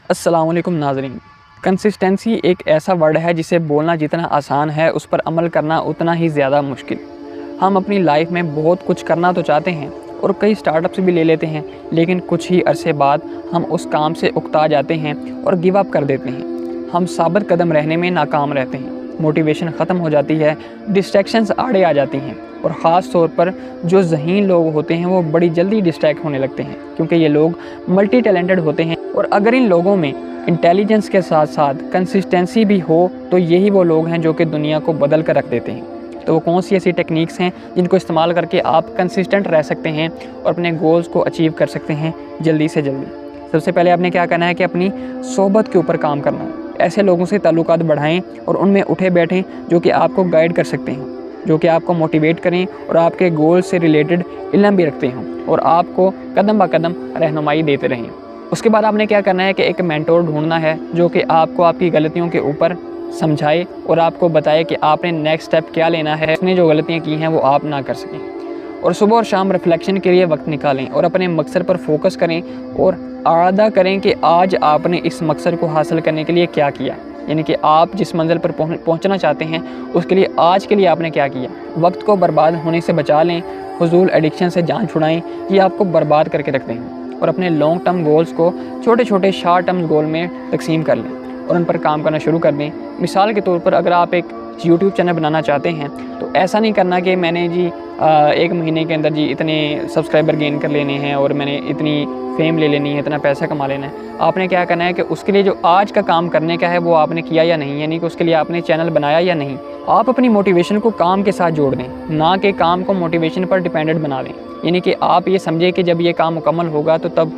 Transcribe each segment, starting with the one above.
अस्सलाम वालेकुम नाज़रीन। कंसिस्टेंसी एक ऐसा वर्ड है जिसे बोलना जितना आसान है उस पर अमल करना उतना ही ज़्यादा मुश्किल। हम अपनी लाइफ में बहुत कुछ करना तो चाहते हैं और कई स्टार्टअप्स भी ले लेते हैं, लेकिन कुछ ही अरसे बाद हम उस काम से उकता जाते हैं और गिव अप कर देते हैं। हम साबित कदम रहने में नाकाम रहते हैं, मोटिवेशन ख़त्म हो जाती है, डिस्ट्रैक्शंस आड़े आ जाती हैं और ख़ास तौर पर जो ज़हीन लोग होते हैं वो बड़ी जल्दी डिस्ट्रैक्ट होने लगते हैं, क्योंकि ये लोग मल्टी टैलेंटेड होते हैं। और अगर इन लोगों में इंटेलिजेंस के साथ साथ कंसिस्टेंसी भी हो तो यही वो लोग हैं जो कि दुनिया को बदल कर रख देते हैं। तो वो कौन सी ऐसी टेक्निक्स हैं जिनको इस्तेमाल करके आप कंसिस्टेंट रह सकते हैं और अपने गोल्स को अचीव कर सकते हैं जल्दी से जल्दी। सबसे पहले आपने क्या करना है कि अपनी सोहबत के ऊपर काम करना है। ऐसे लोगों से ताल्लुकात बढ़ाएं और उनमें उठे बैठें जो कि आपको गाइड कर सकते हैं, जो कि आपको मोटिवेट करें और आपके गोल से रिलेटेड इल्म भी रखते हों और आपको कदम ब कदम रहनुमाई देते रहें। उसके बाद आपने क्या करना है कि एक मेंटोर ढूंढना है जो कि आपको आपकी गलतियों के ऊपर समझाए और आपको बताए कि आपने नेक्स्ट स्टेप क्या लेना है, उसने जो गलतियाँ की हैं वो आप ना कर सकें। और सुबह और शाम रिफ्लेक्शन के लिए वक्त निकालें और अपने मकसद पर फोकस करें और आगाह करें कि आज आपने इस मकसद को हासिल करने के लिए क्या किया, यानी कि आप जिस मंजिल पर पहुंचना चाहते हैं उसके लिए आज के लिए आपने क्या किया। वक्त को बर्बाद होने से बचा लें, फजूल एडिक्शन से जान छुड़ाएं, ये आपको बर्बाद करके रखते हैं। और अपने लॉन्ग टर्म गोल्स को छोटे छोटे शॉर्ट टर्म गोल में तकसीम कर लें और उन पर काम करना शुरू कर दें। मिसाल के तौर पर अगर आप एक यूट्यूब चैनल बनाना चाहते हैं तो ऐसा नहीं करना कि मैंने जी एक महीने के अंदर जी इतने सब्सक्राइबर गेन कर लेने हैं और मैंने इतनी फेम ले लेनी है, इतना पैसा कमा लेना है। आपने क्या करना है कि उसके लिए जो आज का काम करने का है वो आपने किया या नहीं, यानी कि उसके लिए आपने चैनल बनाया या नहीं। आप अपनी मोटिवेशन को काम के साथ जोड़ दें, ना कि काम को मोटिवेशन पर डिपेंडेंट बना दें। यानी कि आप ये समझें कि जब ये काम मुकम्मल होगा तो तब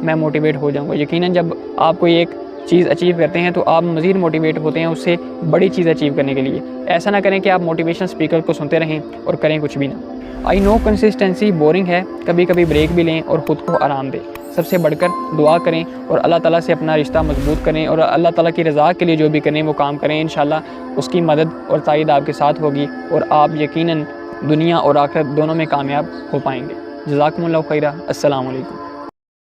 मैं मोटिवेट हो जाऊँगा। यकीनन जब आप कोई एक चीज़ अचीव करते हैं तो आप मज़ीद मोटिवेट होते हैं उससे बड़ी चीज़ अचीव करने के लिए। ऐसा ना करें कि आप मोटिवेशन स्पीकर को सुनते रहें और करें कुछ भी ना। आई नो कंसिस्टेंसी बोरिंग है, कभी कभी ब्रेक भी लें और ख़ुद को आराम दें। सबसे बढ़कर दुआ करें और अल्लाह ताला से अपना रिश्ता मजबूत करें और अल्लाह ताला की रज़ा के लिए जो भी करें वो काम करें। इंशाल्लाह उसकी मदद और ताईद आपके साथ होगी और आप यकीनन दुनिया और आखिरत दोनों में कामयाब हो पाएंगे। जज़ाकुमुल्लाहु खैरा। अस्सलामु अलैकुम।